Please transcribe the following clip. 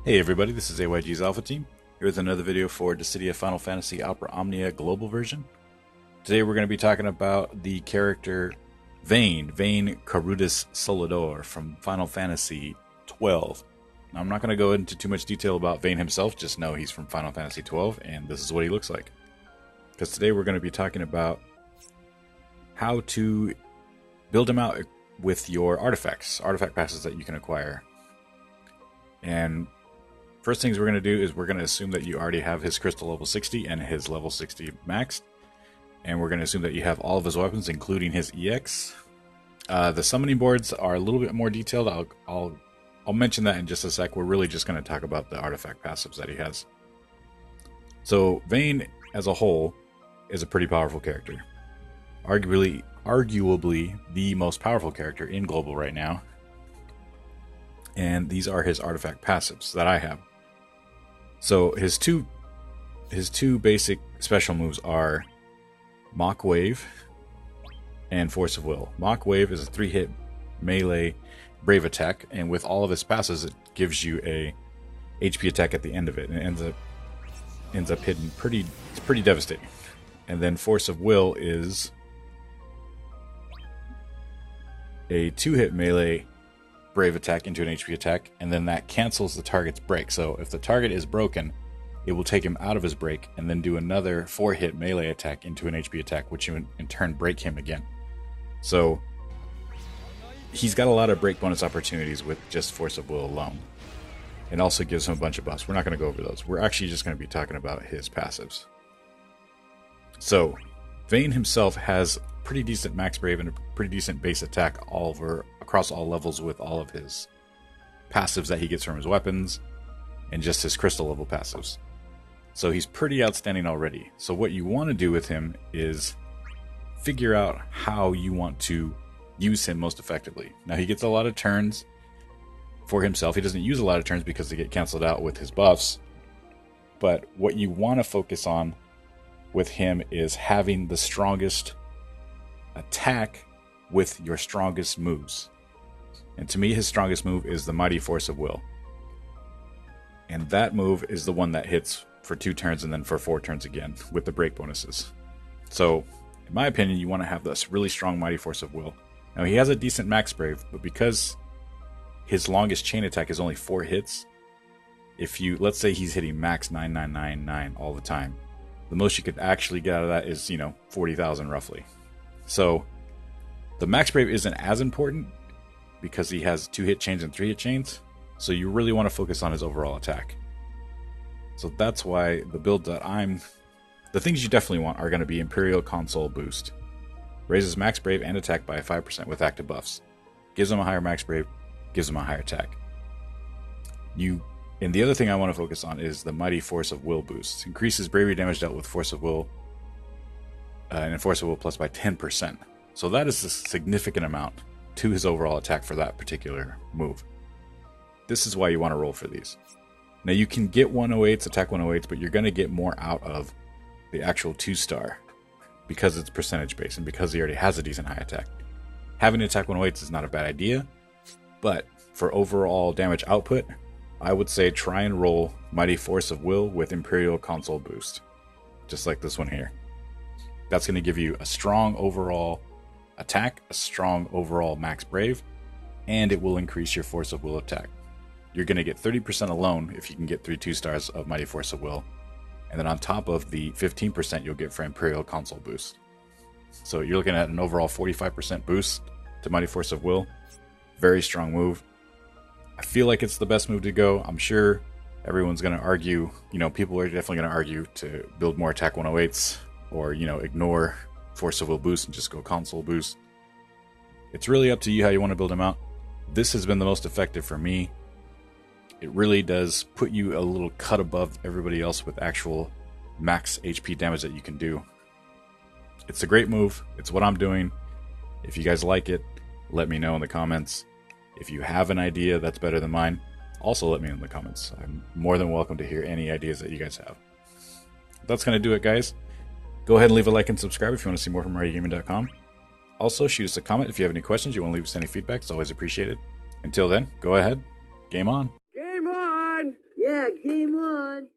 Hey everybody, this is AYG's Alpha Team, here with another video for Dissidia Final Fantasy Opera Omnia Global version. Today we're going to be talking about the character Vayne Carudus Solidor from Final Fantasy 12. Now I'm not going to go into too much detail about Vayne himself, just know he's from Final Fantasy 12 and this is what he looks like. Because today we're going to be talking about how to build him out with your artifacts, artifact passes that you can acquire. And first things we're going to do is we're going to assume that you already have his crystal level 60 and his level 60 maxed. And we're going to assume that you have all of his weapons, including his EX. The summoning boards are a little bit more detailed. I'll mention that in just a sec. We're really just going to talk about the artifact passives that he has. So Vayne as a whole is a pretty powerful character. Arguably the most powerful character in Global right now. And these are his artifact passives that I have. So his two basic special moves are Mach Wave and Force of Will. Mach Wave is a 3-hit melee brave attack, and with all of his passes, it gives you a HP attack at the end of it, and it ends up hitting it's pretty devastating. And then Force of Will is a 2-hit melee brave attack into an HP attack, and then that cancels the target's break. So if the target is broken, it will take him out of his break and then do another 4-hit melee attack into an HP attack, which in turn break him again. So he's got a lot of break bonus opportunities with just Force of Will alone. It also gives him a bunch of buffs. We're not going to go over those. We're actually just going to be talking about his passives. So Vayne himself has pretty decent max brave and a pretty decent base attack across all levels with all of his passives that he gets from his weapons and just his crystal level passives. So he's pretty outstanding already. So what you want to do with him is figure out how you want to use him most effectively. Now he gets a lot of turns for himself. He doesn't use a lot of turns because they get canceled out with his buffs. But what you want to focus on with him is having the strongest attack with your strongest moves. And to me, his strongest move is the Mighty Force of Will. And that move is the one that hits for 2 turns and then for 4 turns again with the break bonuses. So, in my opinion, you want to have this really strong Mighty Force of Will. Now, he has a decent max brave, but because his longest chain attack is only 4 hits, let's say he's hitting max 9999 all the time, the most you could actually get out of that is, 40,000 roughly. So, the max brave isn't as important because he has 2-hit chains and 3-hit chains, so you really want to focus on his overall attack. So that's why the build that the things you definitely want are going to be Imperial Console Boost. Raises max brave and attack by 5% with active buffs. Gives him a higher max brave, gives him a higher attack. And the other thing I want to focus on is the Mighty Force of Will boost. Increases bravery damage dealt with Force of Will and Force of Will plus by 10%. So that is a significant amount to his overall attack for that particular move. This is why you want to roll for these. Now you can get 108s, attack 108s, but you're going to get more out of the actual 2-star because it's percentage based and because he already has a decent high attack. Having attack 108s is not a bad idea, but for overall damage output, I would say try and roll Mighty Force of Will with Imperial Console Boost, just like this one here. That's going to give you a strong overall attack, a strong overall max brave, and it will increase your Force of Will attack. You're going to get 30% alone if you can get 3 2-stars of Mighty Force of Will, and then on top of the 15% you'll get for Imperial Console Boost. So you're looking at an overall 45% boost to Mighty Force of Will. Very strong move. I feel like it's the best move to go. I'm sure everyone's going to argue, people are definitely going to argue to build more attack 108s or, ignore Force of Will boost and just go console boost. It's really up to you how you want to build him out. This has been the most effective for me. It really does put you a little cut above everybody else with actual max HP damage that you can do. It's a great move. It's what I'm doing. If you guys like it, let me know in the comments. If you have an idea that's better than mine, also let me know in the comments. I'm more than welcome to hear any ideas that you guys have. That's going to do it, guys. Go ahead and leave a like and subscribe if you want to see more from ReadyGaming.com. Also, shoot us a comment if you have any questions, you want to leave us any feedback. It's always appreciated. Until then, go ahead. Game on. Game on! Yeah, game on.